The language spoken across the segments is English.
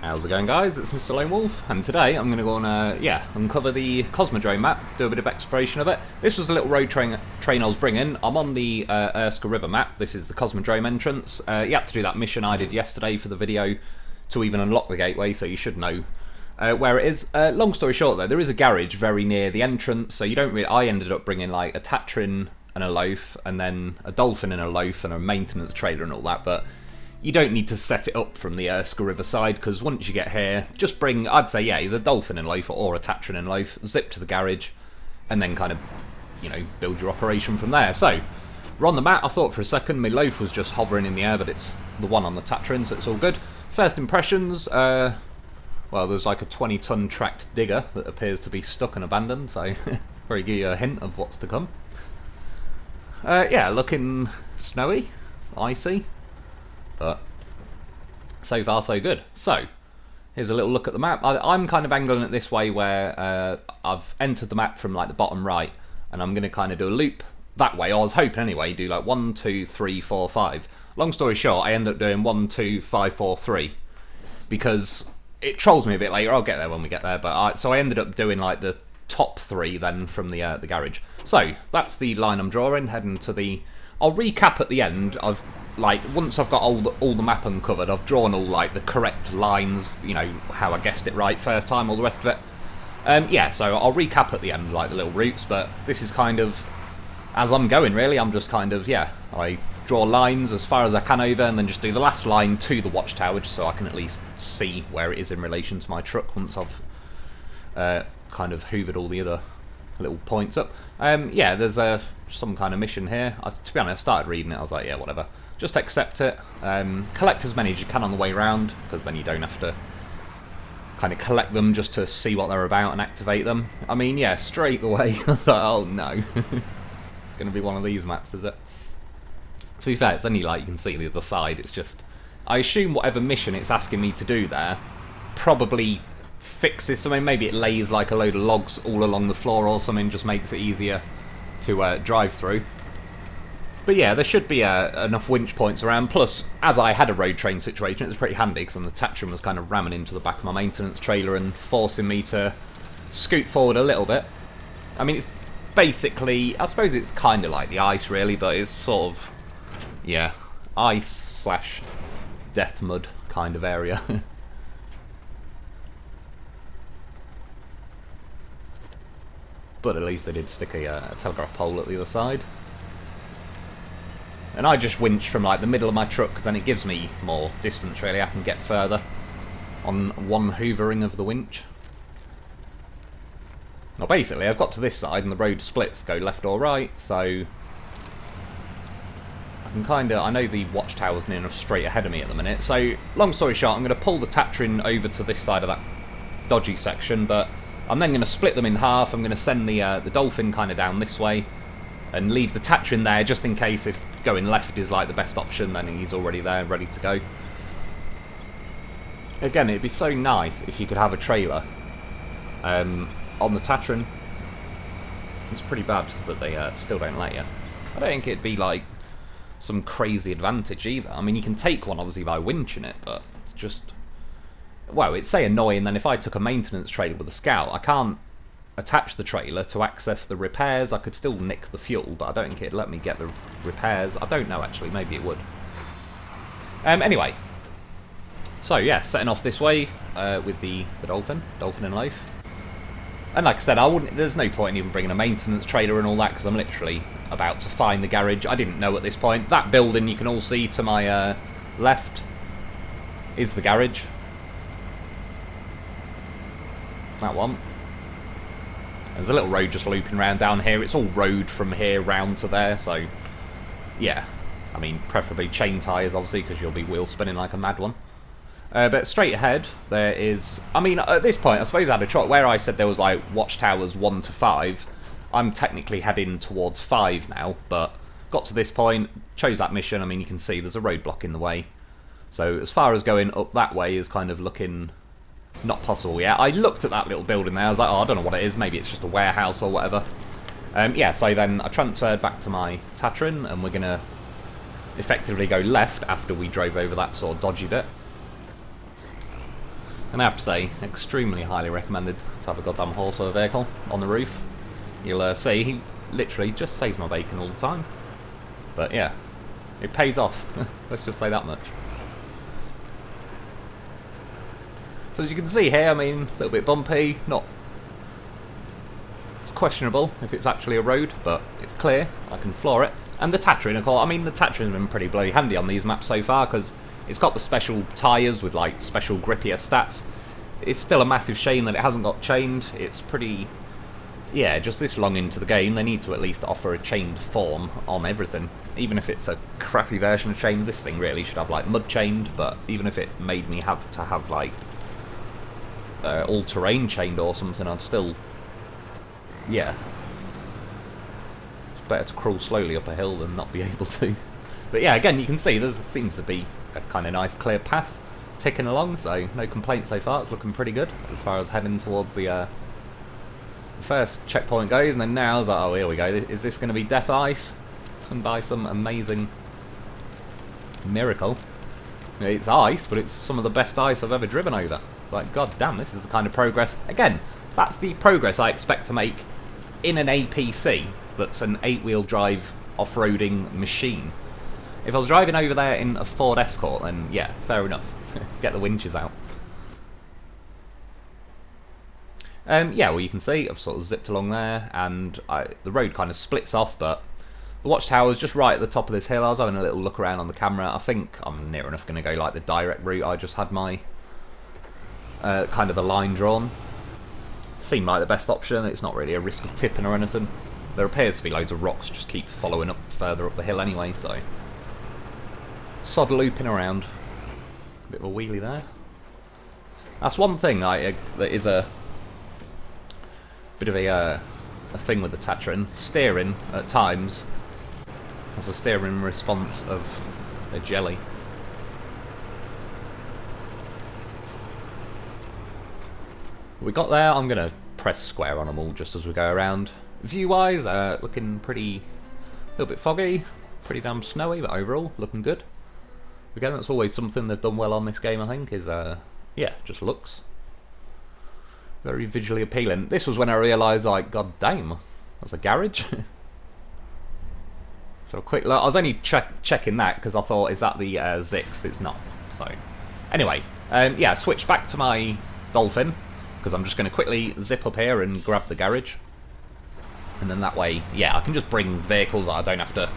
How's it going, guys? It's Mr. Lone Wolf, and today I'm going to go on uncover the Cosmodrome map, do a bit of exploration of it. This was a little road train I was bringing. I'm on the Erskine River map. This is the Cosmodrome entrance. You had to do that mission I did yesterday for the video to even unlock the gateway, so you should know where it is. Long story short, though, there is a garage very near the entrance, so you don't really. I ended up bringing like a Tatrin and a loaf, and then a dolphin and a loaf, and a maintenance trailer and all that, but you don't need to set it up from the Erskine River side, because once you get here, just bring, I'd say, yeah, either dolphin and loaf or a Tatrin and loaf, zip to the garage, and then kind of, you know, build your operation from there. So, we're on the map. I thought for a second my loaf was just hovering in the air, but it's the one on the Tatrin, so it's all good. First impressions, well, there's like a 20-ton tracked digger that appears to be stuck and abandoned, so very give you a hint of what's to come. Yeah, looking snowy, icy, but so far so good. So here's a little look at the map. I'm kind of angling it this way where I've entered the map from like the bottom right, and I'm going to kind of do a loop that way. I was hoping anyway, do like 1, 2, 3, 4, 5. Long story short, I end up doing 1, 2, 5, 4, 3 because it trolls me a bit later. I'll get there when we get there. But so I ended up doing like the top 3 then from the garage. So that's the line I'm drawing, heading to the. I'll recap at the end. Once I've got all the map uncovered, I've drawn all like the correct lines, you know, how I guessed it right first time, all the rest of it. Yeah, so I'll recap at the end, like the little routes, but this is kind of, as I'm going really, I'm just kind of, yeah, I draw lines as far as I can over, and then just do the last line to the Watchtower, just so I can at least see where it is in relation to my truck once I've kind of hoovered all the other little points up. Yeah, there's some kind of mission here. To be honest, I started reading it, I was like, yeah, whatever. Just accept it. Collect as many as you can on the way around, because then you don't have to kind of collect them just to see what they're about and activate them. I mean, yeah, straight away, I was like, oh no. It's going to be one of these maps, is it? To be fair, it's only like you can see the other side. It's just, I assume whatever mission it's asking me to do there probably fixes something. Maybe it lays like a load of logs all along the floor or something, just makes it easier to drive through. But yeah, there should be enough winch points around. Plus, as I had a road train situation, it was pretty handy, because the Tatrin was kind of ramming into the back of my maintenance trailer and forcing me to scoot forward a little bit. I mean, it's basically, I suppose it's kind of like the ice really, but it's sort of, yeah, ice / death mud kind of area. But at least they did stick a telegraph pole at the other side. And I just winch from like the middle of my truck, because then it gives me more distance really. I can get further on one hoovering of the winch. Well, basically I've got to this side and the road splits, go left or right, so I can kind of, I know the Watchtower's near enough straight ahead of me at the minute, so long story short, I'm going to pull the Tatrin over to this side of that dodgy section, but I'm then going to split them in half. I'm going to send the dolphin kind of down this way and leave the Tatrin there, just in case if going left is like the best option, then he's already there, ready to go. Again, it'd be so nice if you could have a trailer on the Tatrin. It's pretty bad that they still don't let you. I don't think it'd be like some crazy advantage either. I mean, you can take one obviously by winching it, but it's just, well, it'd say annoying. Then if I took a maintenance trailer with a Scout, I can't attach the trailer to access the repairs. I could still nick the fuel, but I don't think it'd let me get the repairs. I don't know actually, maybe it would. Anyway, so yeah, setting off this way with the dolphin and loaf. And like I said, there's no point in even bringing a maintenance trailer and all that, because I'm literally about to find the garage. I didn't know at this point. That building you can all see to my left is the garage. That one. There's a little road just looping around down here. It's all road from here round to there, so yeah. I mean, preferably chain tyres, obviously, because you'll be wheel spinning like a mad one. But straight ahead, there is, I mean, at this point, I suppose I had a choice. Where I said there was like Watchtowers 1 to 5, I'm technically heading towards 5 now, but got to this point, chose that mission. I mean, you can see there's a roadblock in the way. So as far as going up that way is kind of looking not possible yet. I looked at that little building there, I was like, oh, I don't know what it is, maybe it's just a warehouse or whatever. Yeah, so then I transferred back to my Tatrin, and we're going to effectively go left after we drove over that sort of dodgy bit. And I have to say, extremely highly recommended to have a goddamn horse or a vehicle on the roof. You'll see, he literally just saves my bacon all the time. But yeah, it pays off. Let's just say that much. So as you can see here, I mean, a little bit bumpy, not... It's questionable if it's actually a road, but it's clear, I can floor it. And the Tatrin, of course, I mean, the Tatrin's been pretty bloody handy on these maps so far, because it's got the special tyres with, like, special grippier stats. It's still a massive shame that it hasn't got chained. It's pretty... Yeah, just this long into the game, they need to at least offer a chained form on everything. Even if it's a crappy version of chained, this thing really should have, like, mud chained, but even if it made me have to have, like, all-terrain chained or something, I'd still... Yeah. It's better to crawl slowly up a hill than not be able to. But yeah, again, you can see there seems to be a kind of nice clear path ticking along, so no complaints so far. It's looking pretty good as far as heading towards the first checkpoint goes, and then now it's like, oh, here we go. Is this going to be Death Ice? And by some amazing miracle. It's ice, but it's some of the best ice I've ever driven over. It's like, god damn, this is the kind of progress. Again, that's the progress I expect to make in an APC that's an 8-wheel drive off-roading machine. If I was driving over there in a Ford Escort, then yeah, fair enough. Get the winches out. Yeah, well, you can see I've sort of zipped along there, and the road kind of splits off, but the Watchtower is just right at the top of this hill. I was having a little look around on the camera. I think I'm near enough going to go like the direct route. I just had my kind of the line drawn. It seemed like the best option. It's not really a risk of tipping or anything. There appears to be loads of rocks just keep following up further up the hill anyway, so sod looping around. Bit of a wheelie there. That's one thing that is a bit of a thing with the Tatrin. Steering at times has a steering response of a jelly. We got there. I'm gonna press square on them all just as we go around. View-wise, looking pretty, a little bit foggy, pretty damn snowy, but overall looking good. Again, that's always something they've done well on this game, I think, is yeah, just looks very visually appealing. This was when I realised, like, god damn, that's a garage. So a quick look. I was only checking that because I thought, is that the Zix? It's not. So anyway, yeah, switch back to my Dolphin because I'm just going to quickly zip up here and grab the garage. And then that way, yeah, I can just bring vehicles that I don't have to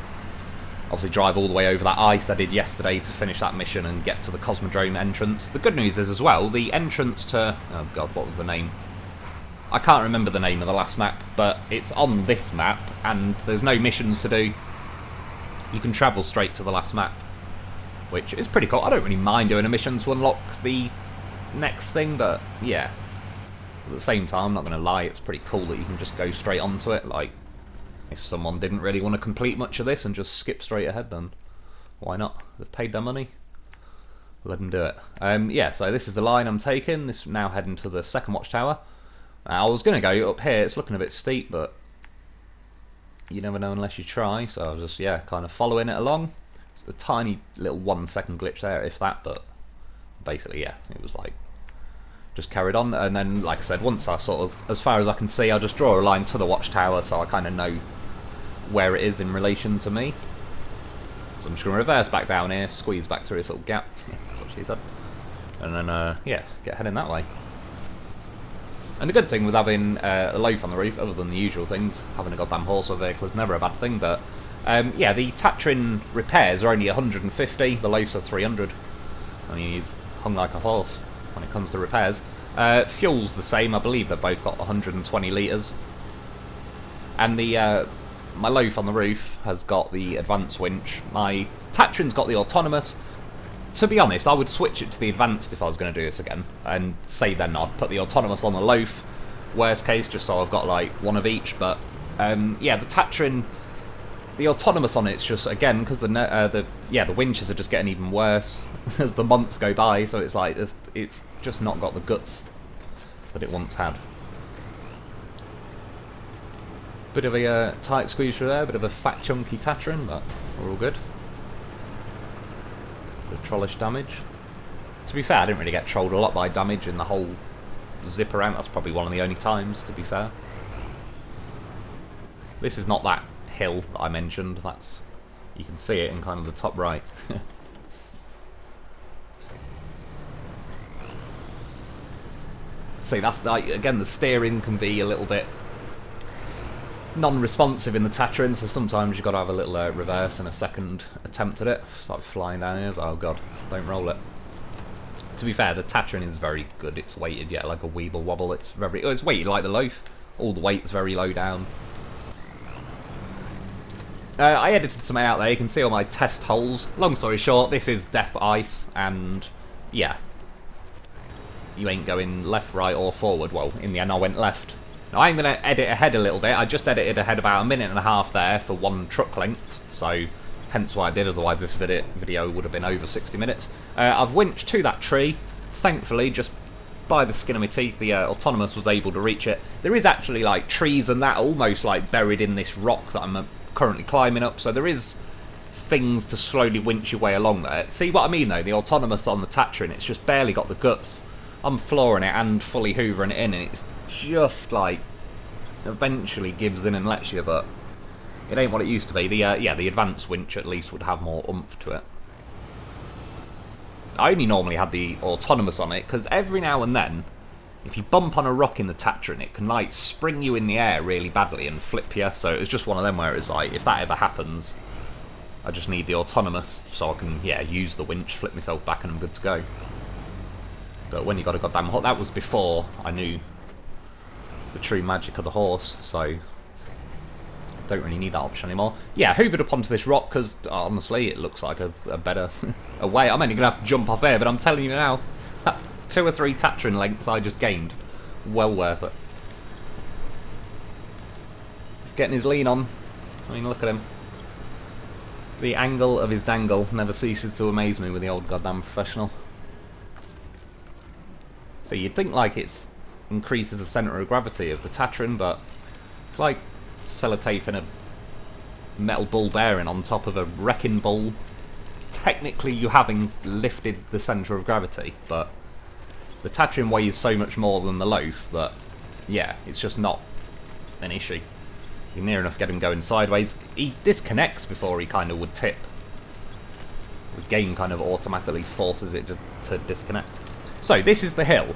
obviously drive all the way over that ice I did yesterday to finish that mission and get to the Cosmodrome entrance. The good news is as well, the entrance to... Oh god, what was the name? I can't remember the name of the last map, but it's on this map and there's no missions to do. You can travel straight to the last map, which is pretty cool. I don't really mind doing a mission to unlock the next thing, but yeah. At the same time, I'm not going to lie, it's pretty cool that you can just go straight onto it. Like, if someone didn't really want to complete much of this and just skip straight ahead, then why not? They've paid their money. Let them do it. Yeah, so this is the line I'm taking. This now heading to the second Watchtower. I was going to go up here. It's looking a bit steep, but you never know unless you try. So I was just, yeah, kind of following it along. It's a tiny little 1 second glitch there, if that, but basically, yeah, it was like just carried on. And then, like I said, once I sort of, as far as I can see, I'll just draw a line to the Watchtower so I kind of know where it is in relation to me. So I'm just going to reverse back down here, squeeze back through this little gap. Yeah, that's what she said. And then, yeah, get heading that way. And the good thing with having a loaf on the roof, other than the usual things, having a goddamn horse or vehicle is never a bad thing, but yeah, the Tatrin repairs are only 150, the loafs are 300. I mean, he's hung like a horse when it comes to repairs. Fuel's the same, I believe they've both got 120 litres. And the my loaf on the roof has got the advanced winch. My Tatrin's got the autonomous. To be honest, I would switch it to the advanced if I was going to do this again, and say then I'd put the autonomous on the loaf, worst case, just so I've got like one of each. But yeah, the Tatrin, the autonomous on it's just, again, because the winches are just getting even worse as the months go by, so it's like it's just not got the guts that it once had. Bit of a tight squeeze through there, bit of a fat chunky Tatrin, but we're all good. Bit of trollish damage. To be fair, I didn't really get trolled a lot by damage in the whole zip around. That's probably one of the only times, to be fair. This is not that hill that I mentioned. That's, you can see it in kind of the top right. See, that's like, again, the steering can be a little bit non-responsive in the Tatrin, so sometimes you've got to have a little reverse and a second attempt at it. Start flying down here. Oh god, don't roll it. To be fair, the Tatrin is very good. It's weighted, yeah, like a Weeble Wobble. It's weighted like the loaf. All the weight's very low down. I edited some out there. You can see all my test holes. Long story short, this is Death Ice, and yeah, you ain't going left, right, or forward. Well, in the end, I went left. Now, I'm going to edit ahead a little bit. I just edited ahead about a minute and a half there for one truck length, so hence why I did. Otherwise, this video would have been over 60 minutes. I've winched to that tree. Thankfully, just by the skin of my teeth, the Autonomous was able to reach it. There is actually like trees and that almost like buried in this rock that I'm currently climbing up, so there is things to slowly winch your way along there. See what I mean though? The Autonomous on the Tatrin, it's just barely got the guts. I'm flooring it and fully hoovering it in, and it's just like eventually gives in and lets you, but it ain't what it used to be. The the advanced winch at least would have more oomph to it. I only normally had the Autonomous on it because every now and then, if you bump on a rock in the Tatrin, it can like spring you in the air really badly and flip you. So it was just one of them where it's like, if that ever happens, I just need the Autonomous so I can, yeah, use the winch, flip myself back, and I'm good to go. But when you got a goddamn horse, that was before I knew the true magic of the horse, so I don't really need that option anymore. Yeah, hoovered up onto this rock because honestly, it looks like a better a way. I'm only gonna have to jump off there, but I'm telling you now, that 2 or 3 Tatrin lengths I just gained, well worth it. He's getting his lean on. I mean, look at him. The angle of his dangle never ceases to amaze me with the old goddamn professional. So you'd think like it's increases the centre of gravity of the Tatrin, but it's like sellotaping a metal ball bearing on top of a wrecking ball. Technically you haven't lifted the centre of gravity, but the Tatrin weighs so much more than the loaf that, yeah, it's just not an issue. You're near enough to get him going sideways. He disconnects before he kind of would tip. The game kind of automatically forces it to disconnect. So this is the hill.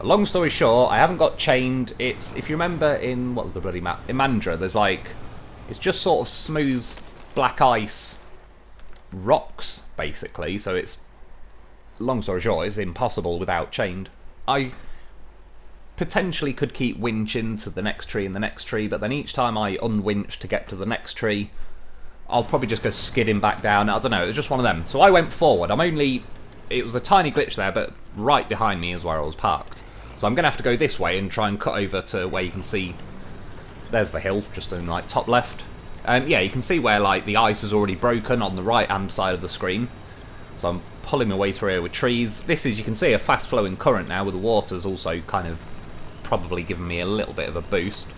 Long story short, I haven't got chained. It's, if you remember in, what was the bloody map? Imandra, there's like, it's just sort of smooth black ice rocks, basically. So it's, long story short, it's impossible without chained. I potentially could keep winching to the next tree and the next tree, but then each time I unwinch to get to the next tree, I'll probably just go skidding back down. I don't know, it was just one of them. So I went forward. It was a tiny glitch there, but right behind me is where I was parked. So I'm going to have to go this way and try and cut over to where you can see, there's the hill, just in like top left. And yeah, you can see where like the ice is already broken on the right hand side of the screen. So I'm pulling my way through here with trees. This is, you can see, a fast flowing current now, with the water's also kind of probably giving me a little bit of a boost.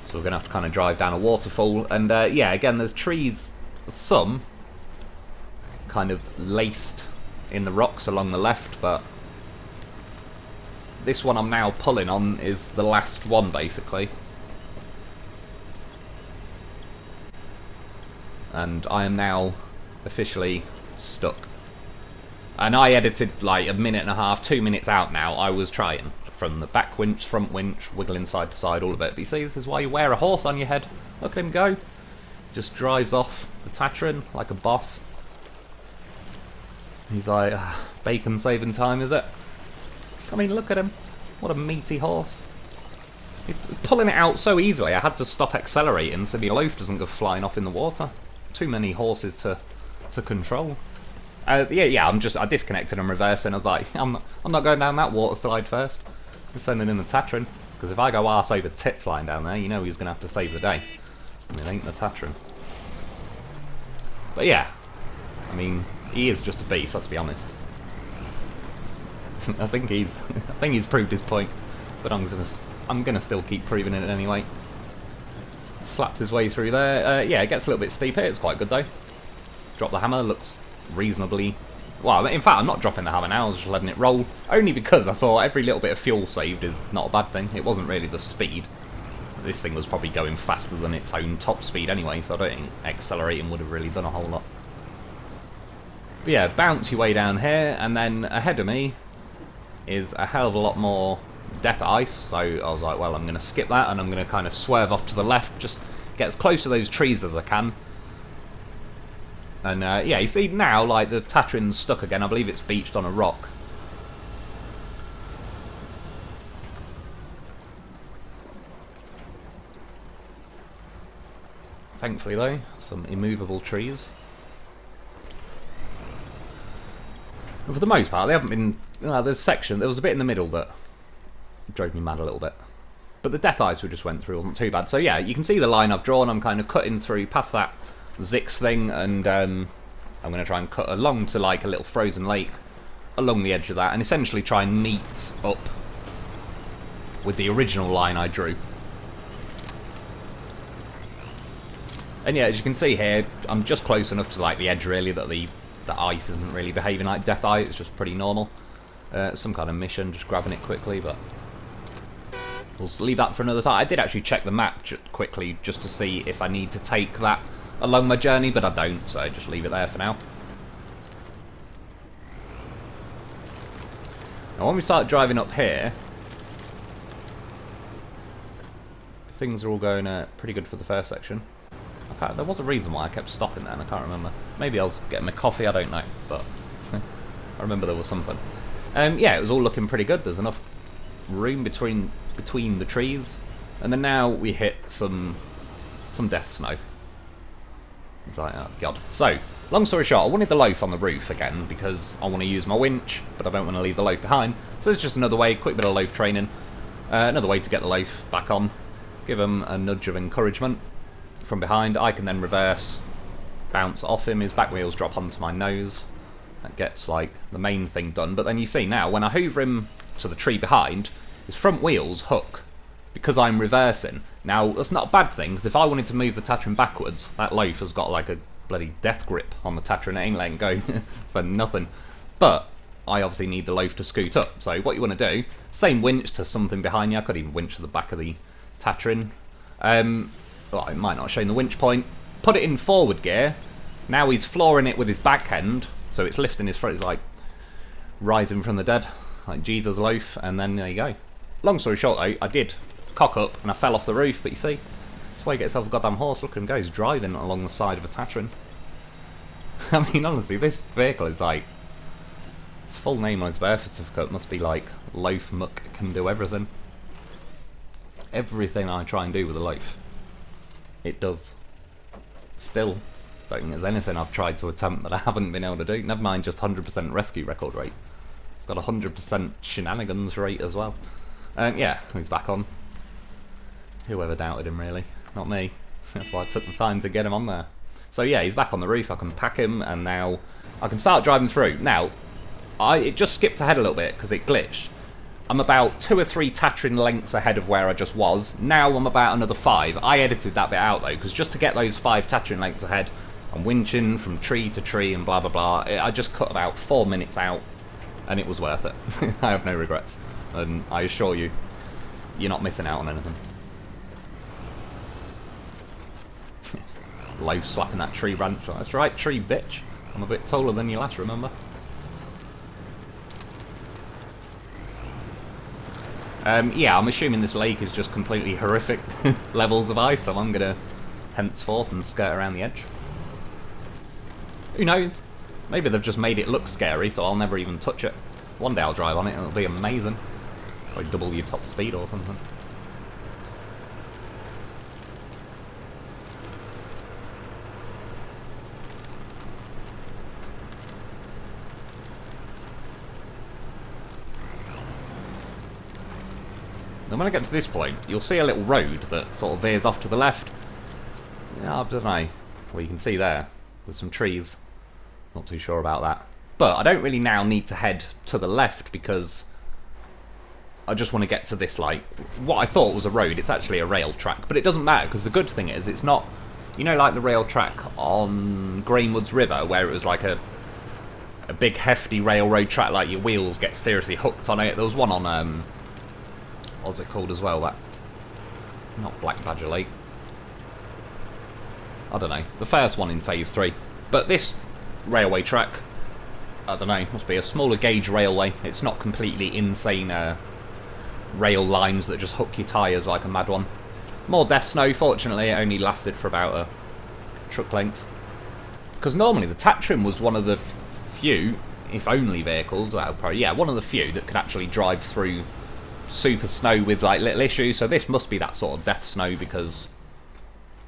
So we're going to have to kind of drive down a waterfall. And yeah, again, there's trees, some kind of laced in the rocks along the left, but this one I'm now pulling on is the last one, basically. And I am now officially stuck. And I edited like a minute and a half, 2 minutes out now. I was trying from the back winch, front winch, wiggling side to side, all of it. But you see, this is why you wear a horse on your head. Look at him go. Just drives off the Tatrin like a boss. He's like, bacon saving time, is it? I mean, look at him. What a meaty horse. He's pulling it out so easily, I had to stop accelerating so the loaf doesn't go flying off in the water. Too many horses to control. Yeah, I disconnected and reversing. I was like, I'm not going down that water slide first. I'm sending in the Tatrin. Because if I go arse over tit flying down there, you know he's going to have to save the day. And it ain't the Tatrin. But yeah, I mean, he is just a beast, let's be honest. I think he's proved his point, but I'm gonna still keep proving it anyway. Slaps his way through there. Yeah, it gets a little bit steep here. It's quite good though. Drop the hammer. Looks reasonably Well, in fact, I'm not dropping the hammer now, I was just letting it roll. Only because I thought every little bit of fuel saved is not a bad thing. It wasn't really the speed. This thing was probably going faster than its own top speed anyway, so I don't think accelerating would have really done a whole lot. But yeah, bounce your way down here, and then ahead of me is a hell of a lot more death ice, so I was like, well, I'm going to skip that, and I'm going to kind of swerve off to the left, just get as close to those trees as I can. And yeah, you see now, like, the Tatrin's stuck again. I believe it's beached on a rock. Thankfully, though, some immovable trees. And for the most part, they haven't been... there's a section, there was a bit in the middle that drove me mad a little bit. But the death ice we just went through wasn't too bad. So yeah, you can see the line I've drawn. I'm kind of cutting through past that Zix thing, and I'm going to try and cut along to like a little frozen lake along the edge of that, and essentially try and meet up with the original line I drew. And yeah, as you can see here, I'm just close enough to like the edge really that the ice isn't really behaving like death ice. It's just pretty normal. Some kind of mission, just grabbing it quickly, but we'll leave that for another time. I did actually check the map quickly just to see if I need to take that along my journey, but I don't, so just leave it there for now. Now when we start driving up here, things are all going pretty good for the first section. There was a reason why I kept stopping there, and I can't remember. Maybe I was getting my coffee, I don't know, but I remember there was something. Yeah, it was all looking pretty good. There's enough room between the trees, and then now we hit some death snow. It's like, oh god. So, long story short, I wanted the loaf on the roof again because I want to use my winch, but I don't want to leave the loaf behind. So it's just another way, quick bit of loaf training, another way to get the loaf back on. Give him a nudge of encouragement from behind. I can then reverse, bounce off him, his back wheels drop onto my nose. That gets like the main thing done. But then you see now, when I hoover him to the tree behind, his front wheels hook because I'm reversing. Now, that's not a bad thing, because if I wanted to move the Tatrin backwards, that loaf has got like a bloody death grip on the Tatrin. It ain't letting go for nothing. But I obviously need the loaf to scoot up. So what you want to do, same winch to something behind you. I could even winch to the back of the Tatrin. Well, it might not have shown the winch point. Put it in forward gear. Now he's flooring it with his back end, so it's lifting his front. It's like rising from the dead, like Jesus loaf, and then there you go. Long story short though, I did cock up and I fell off the roof, but you see, that's why you get yourself a goddamn horse. Look at him go, he's driving along the side of a Tatrin. I mean, honestly, this vehicle is like, its full name on its birth certificate must be like, Loaf Muck Can Do Everything. Everything I try and do with a loaf, it does. Still, don't think there's anything I've tried to attempt that I haven't been able to do. Never mind just 100% rescue record rate. It's got a 100% shenanigans rate as well. Yeah, he's back on. Whoever doubted him, really. Not me. That's why I took the time to get him on there. So yeah, he's back on the roof. I can pack him, and now I can start driving through. Now, it just skipped ahead a little bit because it glitched. I'm about 2 or 3 Tatrin lengths ahead of where I just was. Now I'm about another 5. I edited that bit out though, because just to get those 5 Tatrin lengths ahead, I'm winching from tree to tree and blah blah blah. I just cut about 4 minutes out, and it was worth it. I have no regrets, and I assure you, you're not missing out on anything. Loaf slapping that tree branch. That's right, tree bitch. I'm a bit taller than you last, remember? Yeah, I'm assuming this lake is just completely horrific levels of ice, so I'm gonna henceforth and skirt around the edge. Who knows? Maybe they've just made it look scary, so I'll never even touch it. One day I'll drive on it and it'll be amazing. Probably double your top speed or something. Then when I get to this point, you'll see a little road that sort of veers off to the left. Yeah, I don't know. Well, you can see there. There's some trees. Not too sure about that. But I don't really now need to head to the left because I just want to get to this, like, what I thought was a road. It's actually a rail track. But it doesn't matter because the good thing is it's not, you know, like the rail track on Greenwood's River where it was like a a big hefty railroad track, like your wheels get seriously hooked on it. There was one on what's it called as well, that, not Black Badger Lake, I don't know, the first one in Phase 3. But this railway track, I don't know, must be a smaller gauge railway. It's not completely insane rail lines that just hook your tyres like a mad one. More death snow. Fortunately it only lasted for about a truck length, because normally the Tatrim was one of the few, if only vehicles, well, probably, yeah, one of the few that could actually drive through super snow with like little issues. So this must be that sort of death snow, because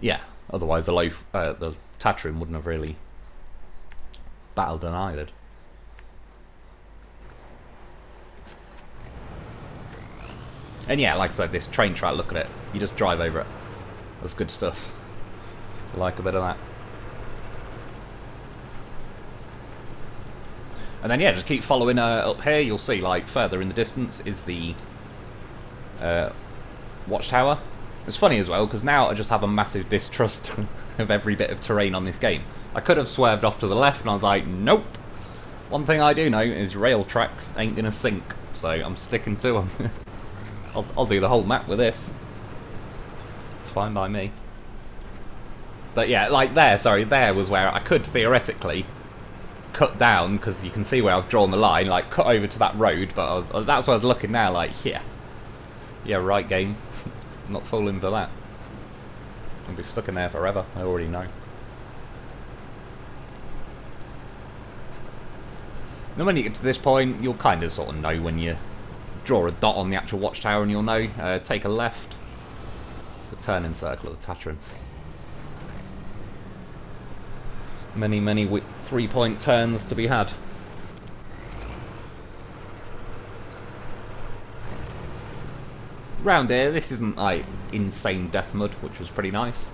yeah, otherwise the Tatrim wouldn't have really battled an island. And yeah, like I said, this train track, look at it. You just drive over it. That's good stuff. I like a bit of that. And then yeah, just keep following up here. You'll see, like, further in the distance is the Watchtower. It's funny as well, because now I just have a massive distrust of every bit of terrain on this game. I could have swerved off to the left, and I was like, nope. One thing I do know is rail tracks ain't gonna sink, so I'm sticking to them. I'll do the whole map with this. It's fine by me. But yeah, like there, sorry, there was where I could theoretically cut down, because you can see where I've drawn the line, like cut over to that road, but that's where I was looking now, like, yeah, right, game. I'm not falling for that. I'll be stuck in there forever, I already know. Then when you get to this point, you'll kind of sort of know when you draw a dot on the actual Watchtower, and you'll know, take a left, the turning circle of the Tatrim. Many, many 3-point turns to be had. Round here, this isn't like insane death mud, which was pretty nice.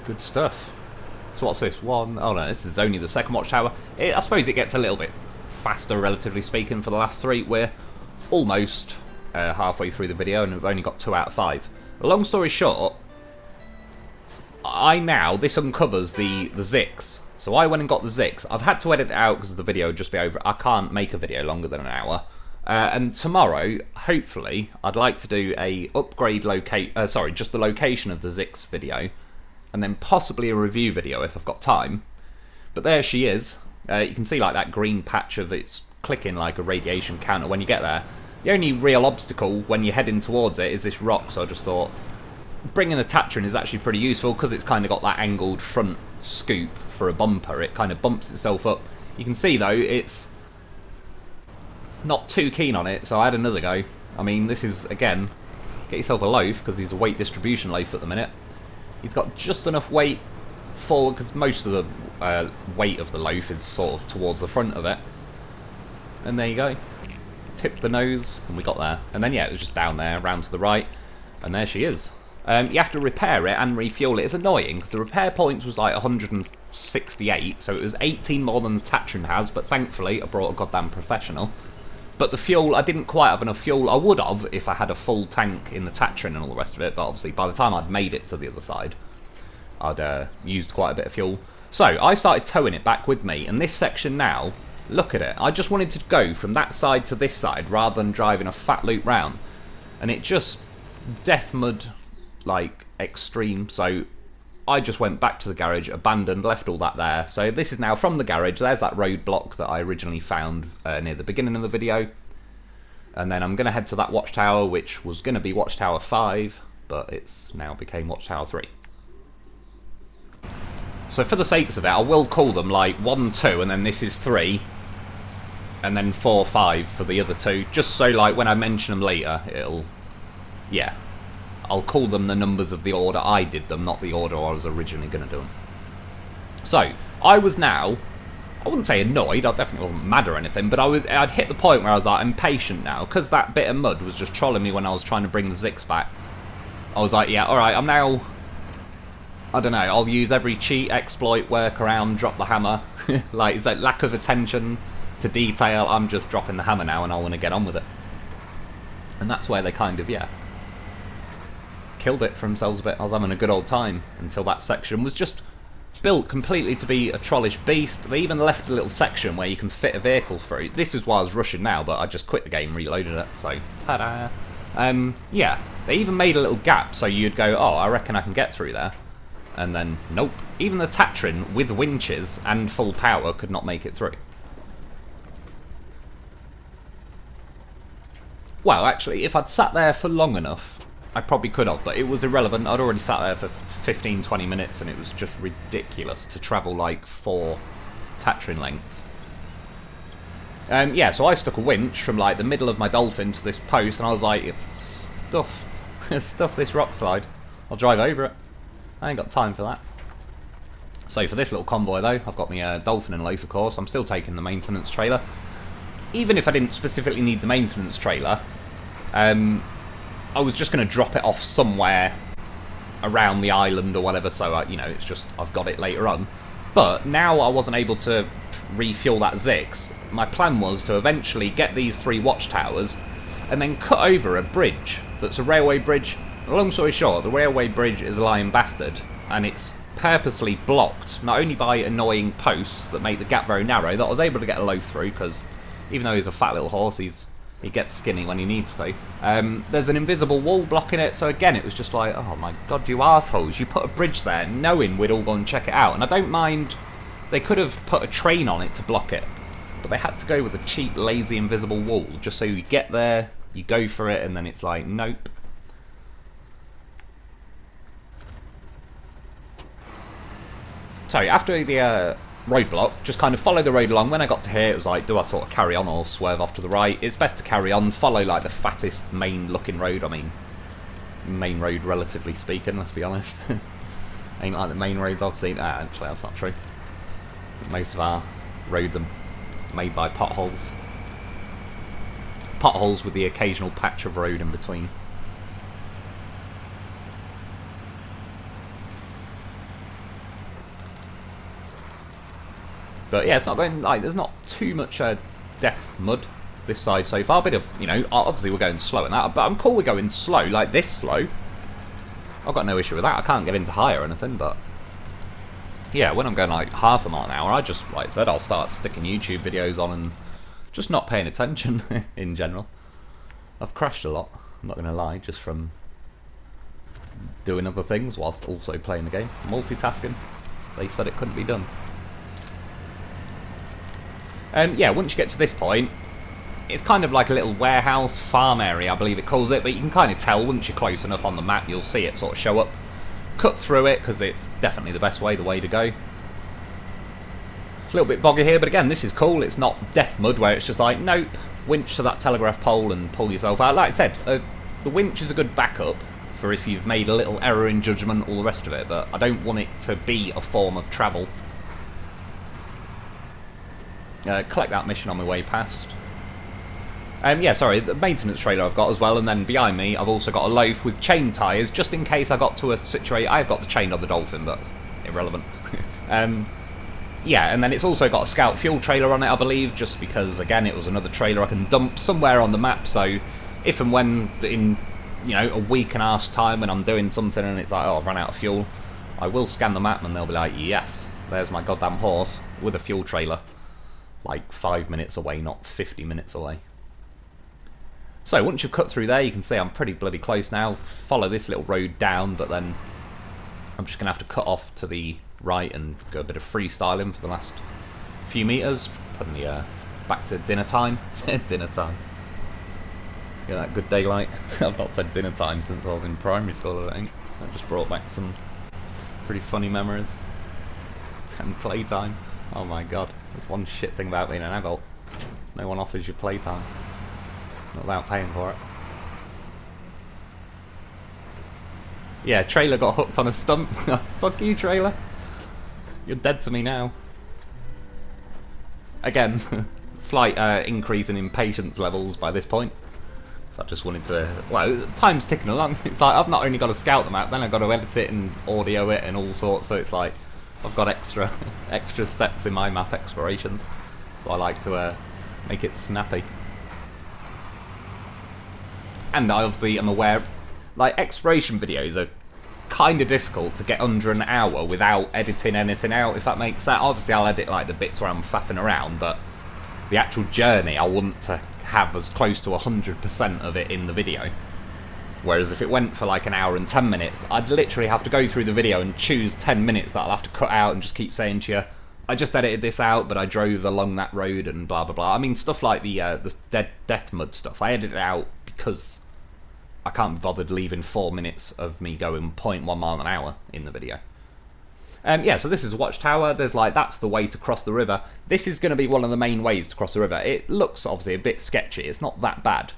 Good stuff. So what's this? One? Oh no, this is only the second Watchtower. I suppose it gets a little bit faster, relatively speaking, for the last three. We're almost halfway through the video, and we've only got 2 out of 5. But long story short, this uncovers the Zix. So I went and got the Zix. I've had to edit it out because the video would just be over. I can't make a video longer than an hour. And tomorrow, hopefully, I'd like to do a upgrade just the location of the Zix video, and then possibly a review video if I've got time. But there she is. You can see like that green patch of it's clicking like a radiation counter when you get there. The only real obstacle when you're heading towards it is this rock, so I just thought bringing the Tatrin is actually pretty useful, because it's kind of got that angled front scoop for a bumper. It kind of bumps itself up. You can see though, it's not too keen on it, so I had another go. I mean, this is, again, get yourself a loaf, because he's a weight distribution loaf at the minute. He's got just enough weight forward, because most of the weight of the loaf is sort of towards the front of it. And there you go. Tip the nose, and we got there. And then yeah, it was just down there, round to the right, and there she is. You have to repair it and refuel it. It's annoying, because the repair points was like 168, so it was 18 more than the Tatrin has, but thankfully I brought a goddamn professional. But the fuel, I didn't quite have enough fuel. I would have if I had a full tank in the Tatrin and all the rest of it, but obviously by the time I'd made it to the other side, I'd used quite a bit of fuel. So I started towing it back with me, and this section now, look at it. I just wanted to go from that side to this side rather than driving a fat loop round. And it just death mud like extreme, so I just went back to the garage, abandoned, left all that there. So this is now from the garage. There's that roadblock that I originally found near the beginning of the video. And then I'm going to head to that Watchtower, which was going to be Watchtower 5, but it's now became Watchtower 3. So for the sakes of it, I will call them like 1, 2, and then this is 3. And then 4, 5 for the other 2. Just so like when I mention them later, it'll... yeah. I'll call them the numbers of the order I did them, not the order I was originally going to do them. So, I was now, I wouldn't say annoyed, I definitely wasn't mad or anything, but I'd hit the point where I was like, impatient now, because that bit of mud was just trolling me when I was trying to bring the Zix back. I was like, yeah, alright, I'm now, I don't know, I'll use every cheat, exploit, workaround, drop the hammer. Like, it's that lack of attention to detail, I'm just dropping the hammer now and I want to get on with it. And that's where they kind of, yeah, killed it for themselves a bit. I was having a good old time until that section was just built completely to be a trollish beast. They even left a little section where you can fit a vehicle through. This is why I was rushing now, but I just quit the game, reloaded it, so ta-da. Yeah, they even made a little gap so you'd go, oh, I reckon I can get through there. And then, nope. Even the Tatrin with winches and full power could not make it through. Well, actually, if I'd sat there for long enough, I probably could have, but it was irrelevant. I'd already sat there for 15-20 minutes and it was just ridiculous to travel like 4 Tatrin lengths. Yeah, so I stuck a winch from like the middle of my dolphin to this post and I was like, stuff this rock slide. I'll drive over it. I ain't got time for that. So for this little convoy though, I've got my dolphin and loaf, of course. I'm still taking the maintenance trailer. Even if I didn't specifically need the maintenance trailer, I was just going to drop it off somewhere around the island or whatever, so you know, it's just I've got it later on. But now I wasn't able to refuel that Zix. My plan was to eventually get these 3 watchtowers and then cut over a bridge that's a railway bridge. Long story short, the railway bridge is a lying bastard, and it's purposely blocked, not only by annoying posts that make the gap very narrow, that I was able to get a loaf through, because even though he's a fat little horse, he gets skinny when he needs to. There's an invisible wall blocking it, so again, it was just like, oh my god, you arseholes, you put a bridge there knowing we'd all go and check it out. And I don't mind, they could have put a train on it to block it, but they had to go with a cheap, lazy, invisible wall, just so you get there, you go for it, and then it's like, nope. So after the roadblock, just kind of follow the road along. When I got to here, it was like, do I sort of carry on or swerve off to the right? It's best to carry on, follow like the fattest main looking road. I mean, main road relatively speaking, let's be honest. Ain't like the main roads I've seen. Actually that's not true. Most of our roads are made by potholes. Potholes with the occasional patch of road in between. But yeah, it's not going, like, there's not too much death mud this side so far. A bit of, you know, obviously we're going slow in that, but I'm cool with going slow, like this slow. I've got no issue with that. I can't get into high or anything, but yeah, when I'm going like half a mile an hour, I just, like I said, I'll start sticking YouTube videos on and just not paying attention in general. I've crashed a lot, I'm not going to lie, just from doing other things whilst also playing the game. Multitasking. They said it couldn't be done. Yeah, once you get to this point, it's kind of like a little warehouse farm area, I believe it calls it, but you can kind of tell once you're close enough on the map, you'll see it sort of show up. Cut through it, because it's definitely the best way, the way to go. It's a little bit boggy here, but again, this is cool. It's not death mud where it's just like, nope, winch to that telegraph pole and pull yourself out. Like I said, the winch is a good backup for if you've made a little error in judgment, all the rest of it, but I don't want it to be a form of travel. Collect that mission on my way past. Yeah, sorry, the maintenance trailer I've got as well, and then behind me I've also got a loaf with chain tyres, just in case I got to a situation. I've got the chain on the Dolphin, but irrelevant. Yeah, and then it's also got a scout fuel trailer on it, I believe, just because, again, it was another trailer I can dump somewhere on the map, so if and when, in, you know, a week and a half's time when I'm doing something and it's like, oh, I've run out of fuel, I will scan the map and they'll be like, yes, there's my goddamn horse with a fuel trailer. Like 5 minutes away, not 50 minutes away. So once you've cut through there, you can see I'm pretty bloody close now. Follow this little road down, but then I'm just going to have to cut off to the right and go a bit of freestyling for the last few meters. Putting the back to dinner time. Dinner time. Get that good daylight. I've not said dinner time since I was in primary school, I think. That just brought back some pretty funny memories. And playtime. Oh my god. That's one shit thing about being an adult. No one offers you playtime. Not without paying for it. Yeah, trailer got hooked on a stump. Fuck you, trailer. You're dead to me now. Again, slight increase in impatience levels by this point. So I just wanted to... well, time's ticking along. It's like, I've not only got to scout the map, then I've got to edit it and audio it and all sorts, so it's like... I've got extra steps in my map explorations, so I like to make it snappy. And I obviously am aware, like, exploration videos are kind of difficult to get under an hour without editing anything out, if that makes sense. Obviously I'll edit like the bits where I'm faffing around, but the actual journey I want to have as close to 100% of it in the video. Whereas if it went for like an hour and 10 minutes, I'd literally have to go through the video and choose 10 minutes that I'll have to cut out and just keep saying to you, I just edited this out, but I drove along that road and blah blah blah. I mean, stuff like the death mud stuff, I edited it out because I can't be bothered leaving 4 minutes of me going 0.1 mile an hour in the video. Yeah, so this is Watchtower. There's like, that's the way to cross the river. This is going to be one of the main ways to cross the river. It looks obviously a bit sketchy. It's not that bad.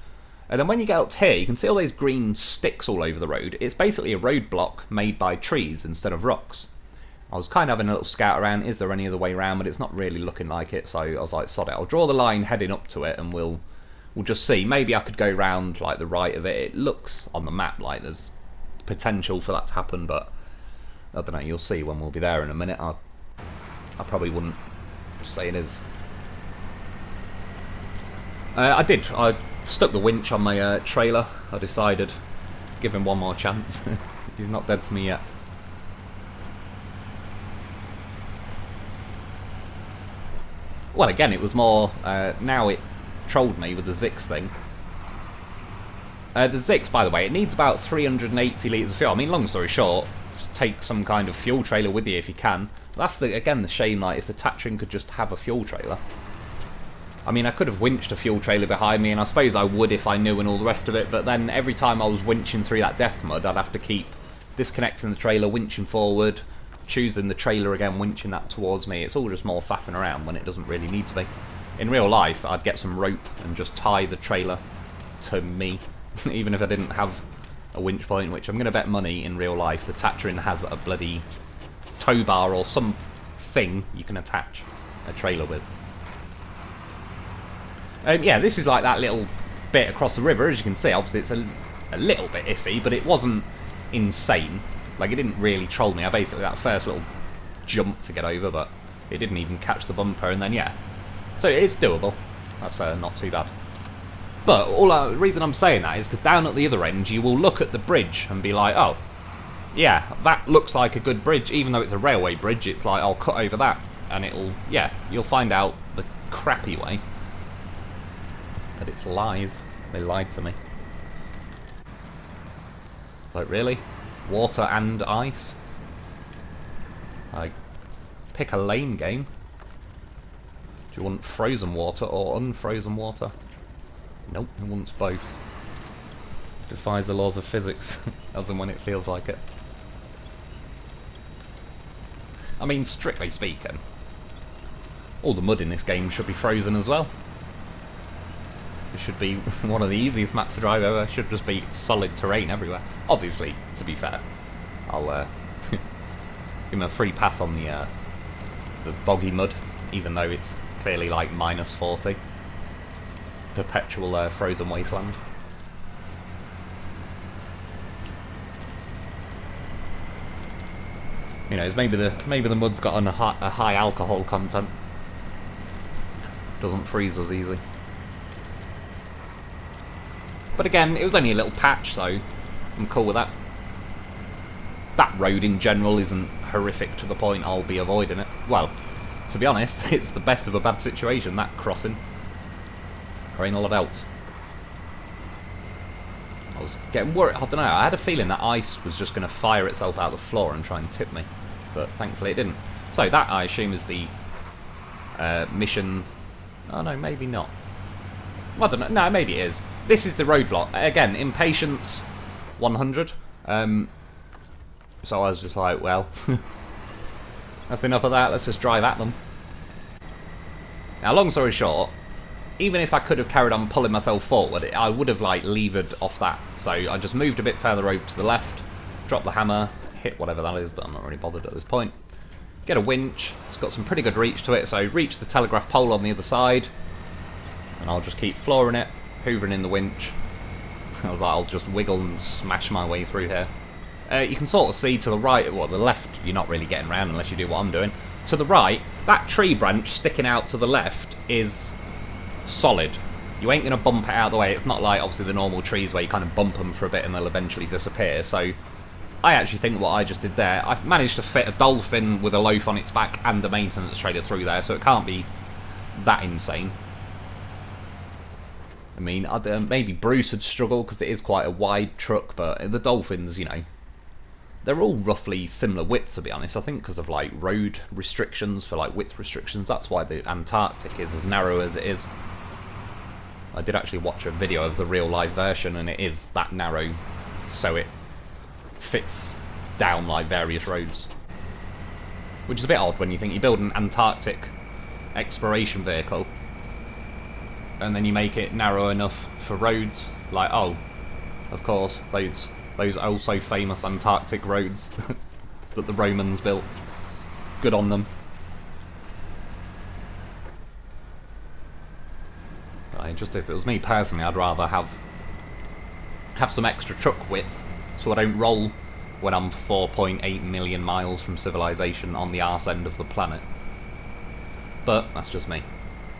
And then when you get up here, you can see all those green sticks all over the road. It's basically a roadblock made by trees instead of rocks. I was kind of having a little scout around, is there any other way around, but it's not really looking like it, so I was like, sod it. I'll draw the line heading up to it and we'll just see. Maybe I could go round like the right of it. It looks on the map like there's potential for that to happen, but I don't know, you'll see when we'll be there in a minute. I probably wouldn't say it is. I stuck the winch on my trailer. I decided, give him one more chance. He's not dead to me yet. Well, again, it was more, now it trolled me with the Zix thing. The Zix, by the way, it needs about 380 litres of fuel. I mean, long story short, just take some kind of fuel trailer with you if you can. That's, again, the shame, like, if the Tatrin could just have a fuel trailer. I mean, I could have winched a fuel trailer behind me, and I suppose I would if I knew and all the rest of it, but then every time I was winching through that death mud, I'd have to keep disconnecting the trailer, winching forward, choosing the trailer again, winching that towards me. It's all just more faffing around when it doesn't really need to be. In real life, I'd get some rope and just tie the trailer to me, even if I didn't have a winch point, which I'm going to bet money in real life the Tatrin has a bloody tow bar or some thing you can attach a trailer with. Yeah, this is like that little bit across the river. As you can see, obviously it's a little bit iffy, but it wasn't insane. Like, it didn't really troll me. I basically, that first little jump to get over, but it didn't even catch the bumper, and then, yeah. So it is doable. That's not too bad. But the reason I'm saying that is because down at the other end, you will look at the bridge and be like, oh, yeah, that looks like a good bridge. Even though it's a railway bridge, it's like, I'll cut over that. And it'll, yeah, you'll find out the crappy way. But it's lies. They lied to me. It's like, really? Water and ice? Like, pick a lane game. Do you want frozen water or unfrozen water? Nope, it wants both. Defies the laws of physics, as and when it feels like it. I mean, strictly speaking, all the mud in this game should be frozen as well. It should be one of the easiest maps to drive ever. It should just be solid terrain everywhere. Obviously, to be fair, I'll give him a free pass on the boggy mud, even though it's clearly like minus 40. Perpetual frozen wasteland. You know, maybe the mud's got a high alcohol content. Doesn't freeze as easy. But again, it was only a little patch, so I'm cool with that. That road in general isn't horrific to the point I'll be avoiding it. Well, to be honest, it's the best of a bad situation, that crossing. There ain't a lot else. I was getting worried, I don't know, I had a feeling that ice was just going to fire itself out the floor and try and tip me. But thankfully it didn't. So that, I assume, is the mission... Oh no, maybe not. I don't know, no, maybe it is. This is the roadblock. Again, impatience 100. So I was just like, well, that's enough of that, let's just drive at them. Now, long story short, even if I could have carried on pulling myself forward, I would have, like, levered off that. So I just moved a bit further over to the left, dropped the hammer, hit whatever that is, but I'm not really bothered at this point. Get a winch. It's got some pretty good reach to it, so reach the telegraph pole on the other side. And I'll just keep flooring it, hoovering in the winch. I was like, I'll just wiggle and smash my way through here. You can sort of see to the right, well, the left, you're not really getting around unless you do what I'm doing. To the right, that tree branch sticking out to the left is solid. You ain't going to bump it out of the way. It's not like, obviously, the normal trees where you kind of bump them for a bit and they'll eventually disappear. So, I actually think what I just did there, I've managed to fit a dolphin with a loaf on its back and a maintenance trailer through there, so it can't be that insane. I mean, maybe Bruce would struggle because it is quite a wide truck, but the Dolphins, you know, they're all roughly similar width, to be honest. I think because of like road restrictions, for like width restrictions, that's why the Antarctic is as narrow as it is. I did actually watch a video of the real life version, and it is that narrow, so it fits down like various roads. Which is a bit odd when you think you build an Antarctic exploration vehicle, and then you make it narrow enough for roads. Like, oh, of course, those also famous Antarctic roads that the Romans built. Good on them. Just if it was me personally, I'd rather have some extra truck width, so I don't roll when I'm 4.8 million miles from civilization on the arse end of the planet. But that's just me.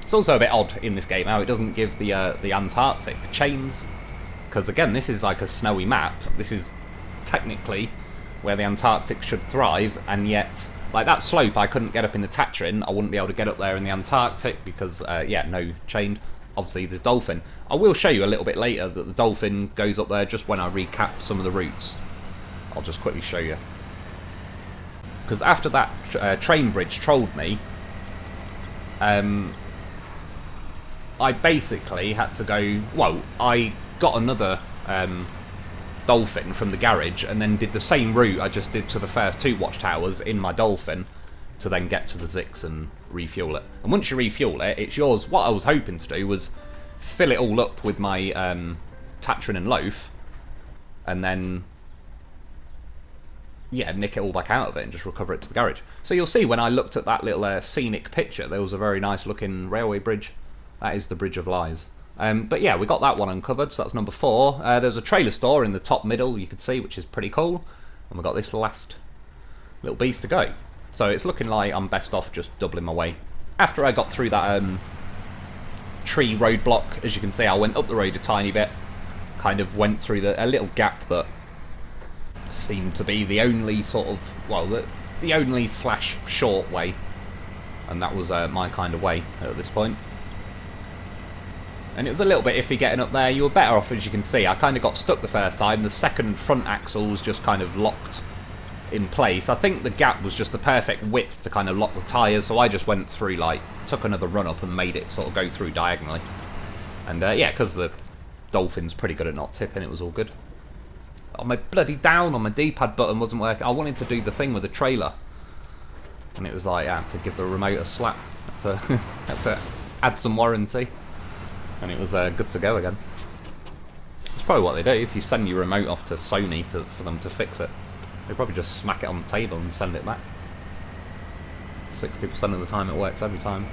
It's also a bit odd in this game how it doesn't give the Antarctic chains, because again, this is like a snowy map. This is technically where the Antarctic should thrive, and yet, like that slope I couldn't get up in the Tatrin, I wouldn't be able to get up there in the Antarctic because, yeah, no chain. Obviously the Dolphin. I will show you a little bit later that the Dolphin goes up there just when I recap some of the routes. I'll just quickly show you. Because after that train bridge trolled me, I basically had to go... Well, I got another Dolphin from the garage and then did the same route I just did to the first two Watchtowers in my Dolphin to then get to the Zix and refuel it. And once you refuel it, it's yours. What I was hoping to do was fill it all up with my Tatrin and Loaf, and then, yeah, nick it all back out of it and just recover it to the garage. So you'll see when I looked at that little scenic picture, there was a very nice looking railway bridge. That is the Bridge of Lies. But yeah, we got that one uncovered, so that's number 4. There's a trailer store in the top middle, you could see, which is pretty cool. And we've got this last little beast to go. So it's looking like I'm best off just doubling my way. After I got through that tree roadblock, as you can see, I went up the road a tiny bit. Kind of went through a little gap that seemed to be the only sort of, well, the only / short way. And that was my kind of way at this point. And it was a little bit iffy getting up there. You were better off, as you can see. I kind of got stuck the first time. The second front axle was just kind of locked in place. I think the gap was just the perfect width to kind of lock the tyres, so I just went through, like, took another run up and made it sort of go through diagonally. And yeah, because the Dolphin's pretty good at not tipping, it was all good. Oh, my bloody down on my D-pad button wasn't working. I wanted to do the thing with the trailer, and it was like, I had to give the remote a slap. Had to add some warranty, and it was good to go again. That's probably what they do if you send your remote off to Sony for them to fix it. They probably just smack it on the table and send it back. 60% of the time it works every time.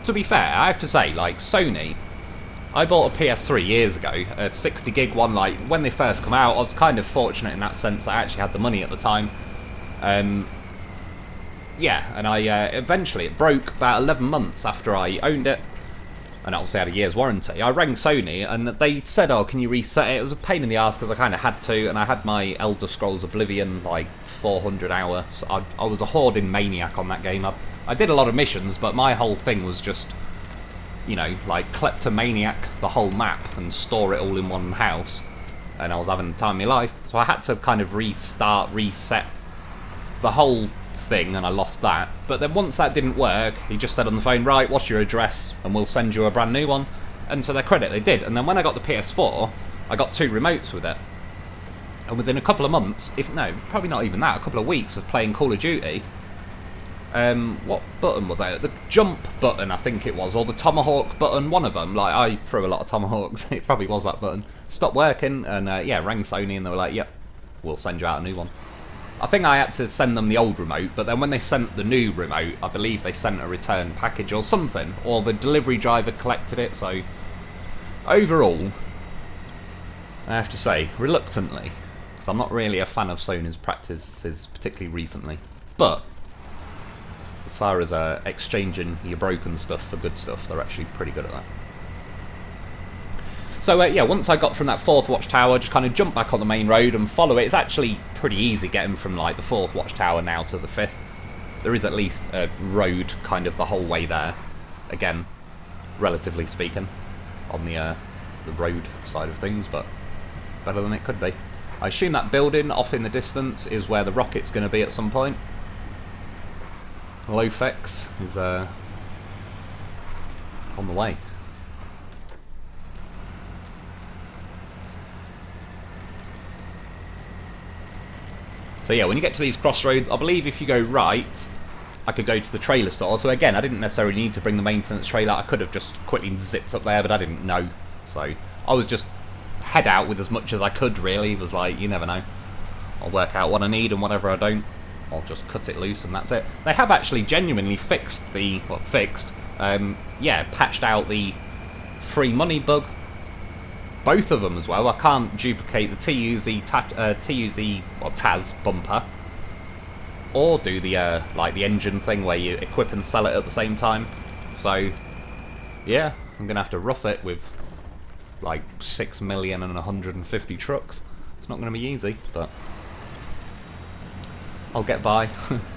To be fair, I have to say, like, Sony, I bought a PS3 years ago, a 60 gig one. Like, when they first come out, I was kind of fortunate in that sense. I actually had the money at the time. Yeah, and eventually it broke about 11 months after I owned it. And obviously had a year's warranty. I rang Sony and they said, oh, can you reset it? It was a pain in the arse because I kind of had to, and I had my Elder Scrolls Oblivion, like, 400 hours. So I was a hoarding maniac on that game. I did a lot of missions, but my whole thing was just, you know, like, kleptomaniac the whole map and store it all in one house. And I was having the time of my life. So I had to kind of reset the whole thing, and I lost that. But then once that didn't work, he just said on the phone, right, what's your address, and we'll send you a brand new one. And to their credit, they did. And then when I got the PS4, I got 2 remotes with it. And within a couple of months, probably not even that, a couple of weeks of playing Call of Duty, what button was it? The jump button, I think it was, or the tomahawk button, one of them. Like, I threw a lot of tomahawks, it probably was that button. Stopped working, and yeah, rang Sony, and they were like, yep, we'll send you out a new one. I think I had to send them the old remote, but then when they sent the new remote, I believe they sent a return package or something, or the delivery driver collected it. So overall, I have to say, reluctantly, because I'm not really a fan of Sony's practices, particularly recently, but as far as exchanging your broken stuff for good stuff, they're actually pretty good at that. So yeah, once I got from that 4th watchtower, just kind of jump back on the main road and follow it. It's actually pretty easy getting from like the 4th watchtower now to the 5th. There is at least a road kind of the whole way there. Again, relatively speaking, on the road side of things, but better than it could be. I assume that building off in the distance is where the rocket's going to be at some point. Lofex is on the way. So yeah, when you get to these crossroads, I believe if you go right, I could go to the trailer store. So again, I didn't necessarily need to bring the maintenance trailer. I could have just quickly zipped up there, but I didn't know. So I was just head out with as much as I could, really. It was like, you never know. I'll work out what I need, and whatever I don't, I'll just cut it loose, and that's it. They have actually genuinely fixed the... well, yeah, patched out the free money bug. Both of them as well. I can't duplicate the TUZ or TAS bumper, or do the like the engine thing where you equip and sell it at the same time. So yeah, I'm gonna have to rough it with like 6,150,000 trucks. It's not gonna be easy, but I'll get by.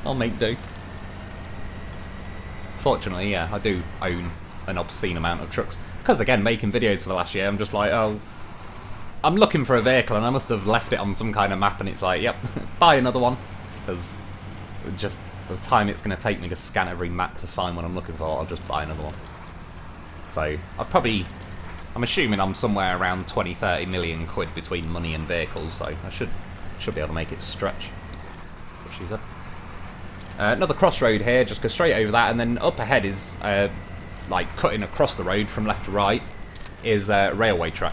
I'll make do. Fortunately, yeah, I do own an obscene amount of trucks. Because again, making videos for the last year, I'm just like, oh, I'm looking for a vehicle, and I must have left it on some kind of map, and it's like, yep, buy another one. Because just the time it's going to take me to scan every map to find what I'm looking for, I'll just buy another one. So I'm assuming I'm somewhere around 20-30 million quid between money and vehicles, so I should be able to make it stretch. What she said. Another crossroad here, just go straight over that, and then up ahead is like cutting across the road from left to right is a railway track.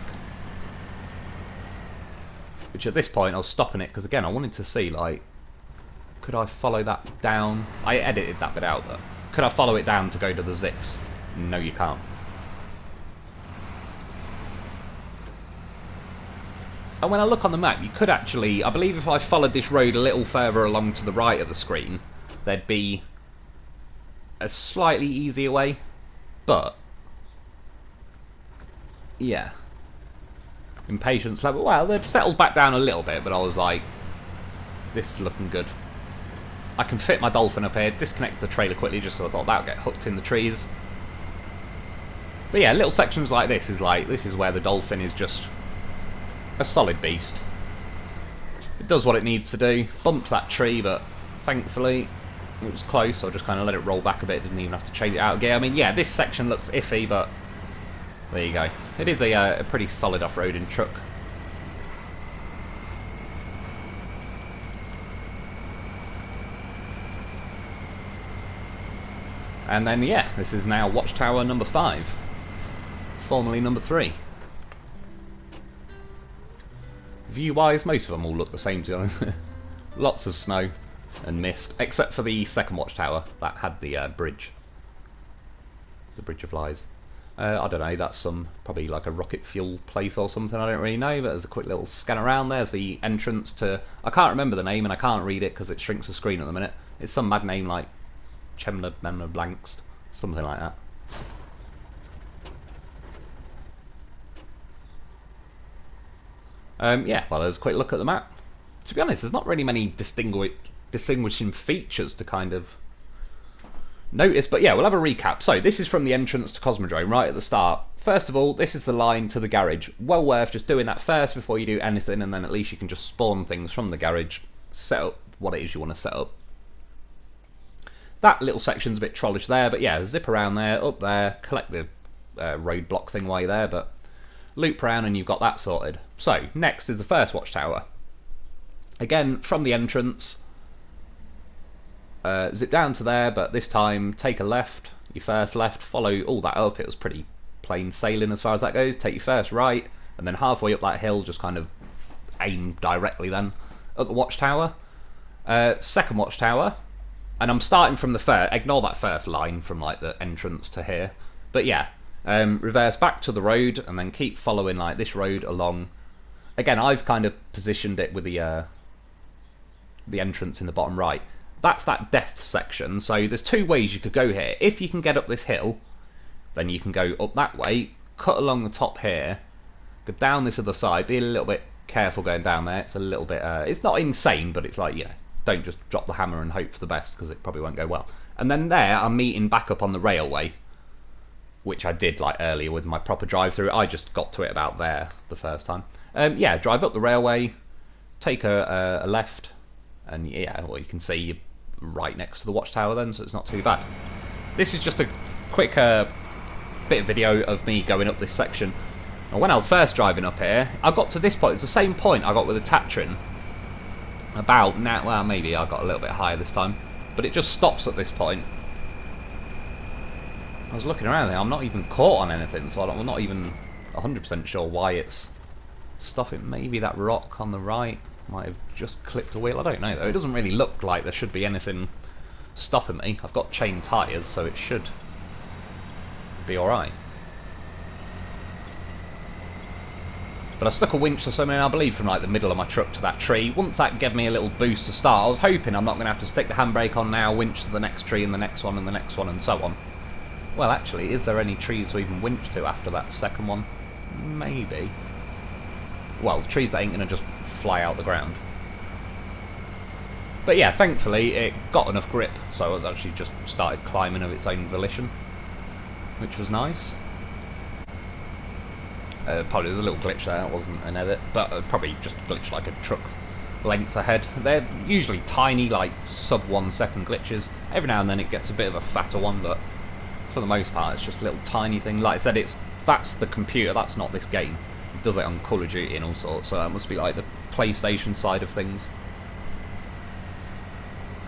Which at this point I was stopping it because again I wanted to see, like, could I follow that down? I edited that bit out, but could I follow it down to go to the Zix? No, you can't. And when I look on the map, you could actually, I believe if I followed this road a little further along to the right of the screen, there'd be a slightly easier way. But yeah, impatience level, well, they'd settled back down a little bit, but I was like, this is looking good. I can fit my dolphin up here, disconnect the trailer quickly just because I thought that would get hooked in the trees. But yeah, little sections like this is where the dolphin is just a solid beast. It does what it needs to do. Bumped that tree, but thankfully it was close, so I just kind of let it roll back a bit. Didn't even have to change it out of gear. I mean, yeah, this section looks iffy, but there you go. It is a pretty solid off-roading truck. And then, yeah, this is now Watchtower number 5, formerly number 3. View-wise, most of them all look the same, to be honest. Lots of snow and mist, except for the second watchtower that had the bridge. The Bridge of Lies. I don't know, that's probably like a rocket fuel place or something, I don't really know, but there's a quick little scan around. There's the entrance to, I can't remember the name and I can't read it because it shrinks the screen at the minute. It's some mad name like Chemla Memla Blankst, something like that. Yeah, well, there's a quick look at the map. To be honest, there's not really many distinguishing features to kind of notice, but yeah, we'll have a recap. So this is from the entrance to Cosmodrome, right at the start. First of all, this is the line to the garage. Well worth just doing that first before you do anything, and then at least you can just spawn things from the garage, set up what it is you want to set up. That little section's a bit trollish there, but yeah, zip around there, up there, collect the roadblock thing while you're there, but loop around and you've got that sorted. So, next is the first watchtower. Again, from the entrance, zip down to there, but this time take a left, your first left, follow all that up. It was pretty plain sailing as far as that goes. Take your first right, and then halfway up that hill, just kind of aim directly then at the watchtower. Second watchtower, and I'm starting from the first, ignore that first line from like the entrance to here, but yeah, reverse back to the road and then keep following like this road along. Again, I've kind of positioned it with the entrance in the bottom right. That's that death section, so there's two ways you could go here. If you can get up this hill, then you can go up that way, cut along the top here, Go down this other side. Be a little bit careful going down there. It's a little bit... it's not insane, but it's like, yeah, don't just drop the hammer and hope for the best, because it probably won't go well. And then there, I'm meeting back up on the railway, which I did like earlier with my proper drive-through. I just got to it about there the first time. Yeah, drive up the railway, take a left, and yeah, well, you can see you're right next to the Watchtower then, so it's not too bad. This is just a quick bit of video of me going up this section. And when I was first driving up here, I got to this point. It's the same point I got with the Tatrin. About now, well, maybe I got a little bit higher this time, but it just stops at this point. I was looking around there, I'm not even caught on anything, so I'm not even 100% sure why it's stopping. Maybe that rock on the right might have just clipped a wheel, I don't know though. It doesn't really look like there should be anything stopping me. I've got chain tyres, so it should be alright. But I stuck a winch or something, I believe, from like the middle of my truck to that tree. Once that gave me a little boost to start, I was hoping I'm not going to have to stick the handbrake on now, winch to the next tree and the next one and the next one and so on. Well, actually, is there any trees to even winch to after that second one? Maybe. Well, trees that ain't going to just fly out the ground. But yeah, thankfully, it got enough grip, so I was actually just started climbing of its own volition, which was nice. Probably there's a little glitch there, it wasn't an edit, but probably just glitched like a truck length ahead. They're usually tiny, like sub 1 second glitches. Every now and then it gets a bit of a fatter one, but for the most part it's just a little tiny thing. Like I said, that's the computer, that's not this game. It does it on Call of Duty and all sorts, so that must be like the PlayStation side of things.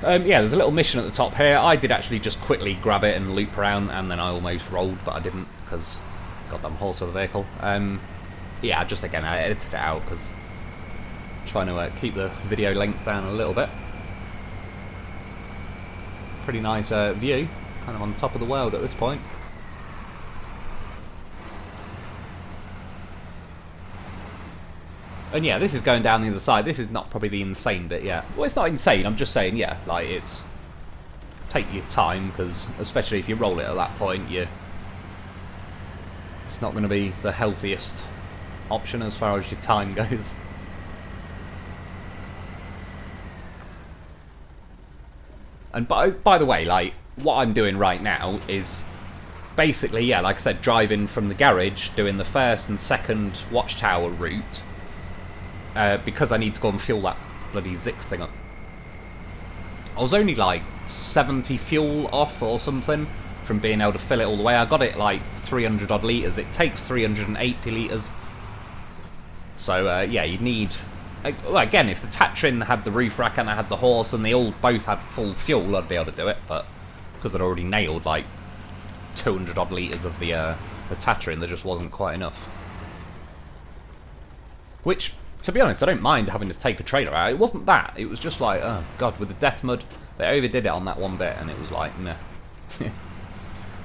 Yeah, there's a little mission at the top here. I did actually just quickly grab it and loop around, and then I almost rolled, but I didn't, because goddamn horse of a vehicle. Yeah, just again, I edited it out, because I'm trying to keep the video length down a little bit. Pretty nice view, kind of on top of the world at this point. And yeah, this is going down the other side. This is not probably the insane bit, yeah. Well, it's not insane, I'm just saying, yeah, like, it's... take your time, because especially if you roll it at that point, it's not going to be the healthiest option as far as your time goes. And by the way, like, what I'm doing right now is basically, yeah, like I said, driving from the garage, doing the first and second Watchtower route, because I need to go and fuel that bloody Zix thing up. I was only like 70 fuel off or something from being able to fill it all the way. I got it like 300 odd litres. It takes 380 litres. So yeah, you'd need... well, again, if the Tatrin had the roof rack and I had the horse and they all both had full fuel, I'd be able to do it. But because I'd already nailed like 200 odd litres of the Tatrin, there just wasn't quite enough. Which, to be honest, I don't mind having to take a trailer out. It wasn't that. It was just like, oh god, with the death mud, they overdid it on that one bit, and it was like, meh.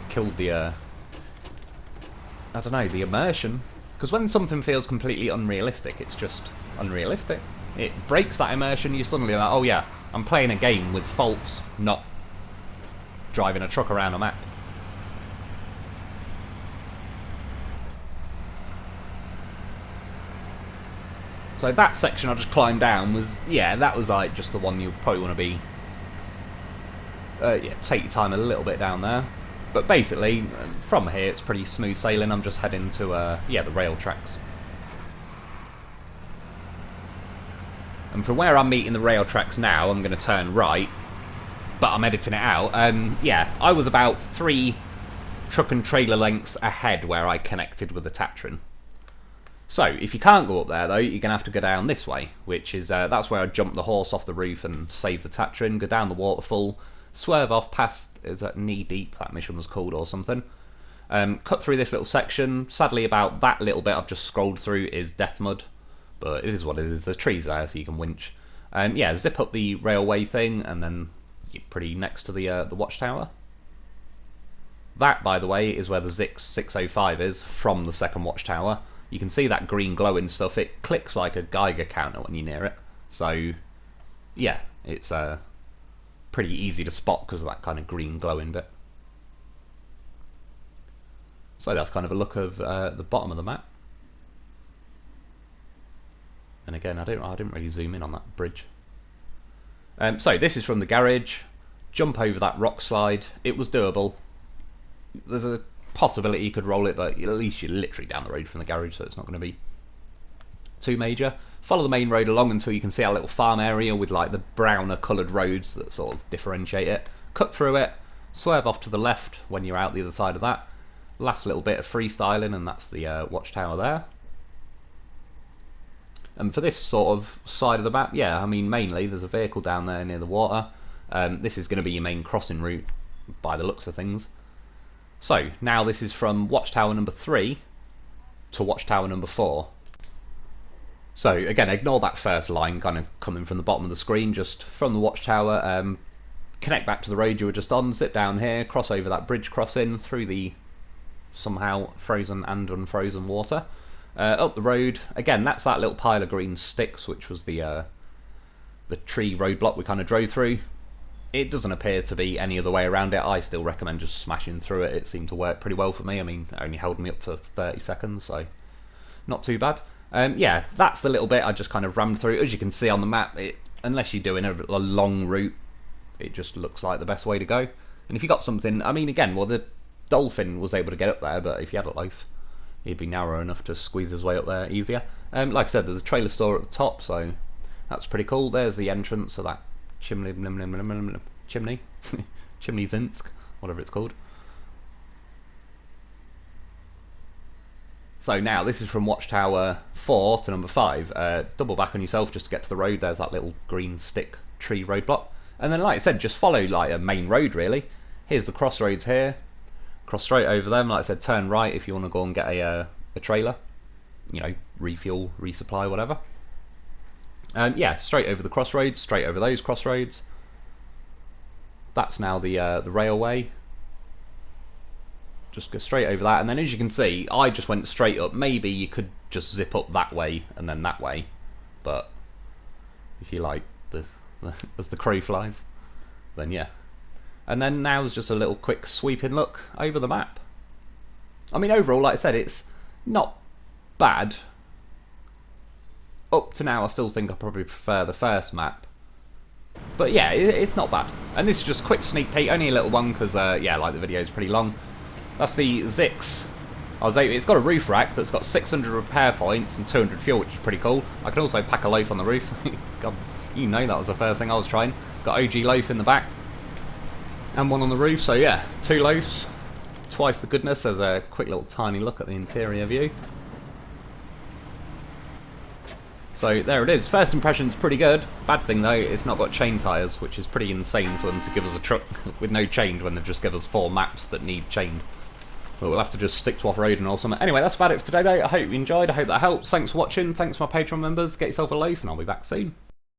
Killed the, I don't know, the immersion. Because when something feels completely unrealistic, it's just unrealistic. It breaks that immersion. You're suddenly like, oh yeah, I'm playing a game with faults, not driving a truck around a map. So that section I just climbed down was, yeah, that was like just the one you probably want to be, yeah, take your time a little bit down there. But basically, from here it's pretty smooth sailing. I'm just heading to, yeah, the rail tracks. And from where I'm meeting the rail tracks now, I'm going to turn right, but I'm editing it out. Yeah, I was about 3 truck and trailer lengths ahead where I connected with the Tatrin. So, if you can't go up there, though, you're going to have to go down this way, which is, that's where I jumped the horse off the roof and saved the Tatrin, go down the waterfall, swerve off past, is that Knee Deep, that mission was called, or something. Cut through this little section. Sadly, about that little bit I've just scrolled through is death mud, but it is what it is. There's trees there, so you can winch. Yeah, zip up the railway thing, and then you're pretty next to the Watchtower. That, by the way, is where the Zix 605 is, from the second Watchtower. You can see that green glowing stuff. It clicks like a Geiger counter when you're near it. So, yeah, it's pretty easy to spot because of that kind of green glowing bit. So that's kind of a look of the bottom of the map. again, I didn't really zoom in on that bridge. So this is from the garage. Jump over that rock slide. It was doable. There's a possibility you could roll it, but at least you're literally down the road from the garage, so it's not going to be too major. Follow the main road along until you can see our little farm area with like the browner coloured roads that sort of differentiate it. Cut through it, swerve off to the left when you're out the other side of that. Last little bit of freestyling, and that's the Watchtower there. And for this sort of side of the map, yeah, I mean, mainly there's a vehicle down there near the water. This is going to be your main crossing route by the looks of things. So, now this is from Watchtower number 3 to Watchtower number 4. So, again, ignore that first line kind of coming from the bottom of the screen, just from the Watchtower, connect back to the road you were just on, sit down here, cross over that bridge crossing through the somehow frozen and unfrozen water. Up the road, again, that's that little pile of green sticks, which was the tree roadblock we kind of drove through. It doesn't appear to be any other way around it. I still recommend just smashing through it. It seemed to work pretty well for me. I mean, it only held me up for 30 seconds, so not too bad. Yeah, that's the little bit I just kind of rammed through. As you can see on the map, unless you're doing a long route, it just looks like the best way to go. And if you got something, I mean, again, well, the dolphin was able to get up there, but if you had a loaf, he'd be narrow enough to squeeze his way up there easier. Like I said, there's a trailer store at the top, so that's pretty cool. There's the entrance of that chimney, chimney Zinsk, whatever it's called. So now this is from Watchtower 4 to number 5. Double back on yourself just to get to the road. There's that little green stick tree roadblock, and then like I said, just follow like a main road really. Here's the crossroads here. Cross straight over them. Like I said, turn right if you want to go and get a trailer. You know, refuel, resupply, whatever. Yeah, straight over the crossroads, straight over those crossroads. That's now the railway. Just go straight over that, and then as you can see, I just went straight up. Maybe you could just zip up that way and then that way, but if you like as the crow flies, then yeah. And then now is just a little quick sweeping look over the map. I mean, overall, like I said, it's not bad. Up to now, I still think I probably prefer the first map. But yeah, it's not bad. And this is just a quick sneak peek, only a little one, because, yeah, like the video is pretty long. That's the Zix. It's got a roof rack that's got 600 repair points and 200 fuel, which is pretty cool. I can also pack a loaf on the roof. God, you know that was the first thing I was trying. Got OG loaf in the back. And one on the roof, so yeah, 2 loaves, twice the goodness. There's a quick little tiny look at the interior view. So there it is. First impression's pretty good. Bad thing though, it's not got chain tyres, which is pretty insane for them to give us a truck with no chain when they've just given us 4 maps that need chained. But we'll have to just stick to off-roading or something. Anyway, that's about it for today though. I hope you enjoyed, I hope that helps. Thanks for watching, thanks to my Patreon members. Get yourself a loaf and I'll be back soon.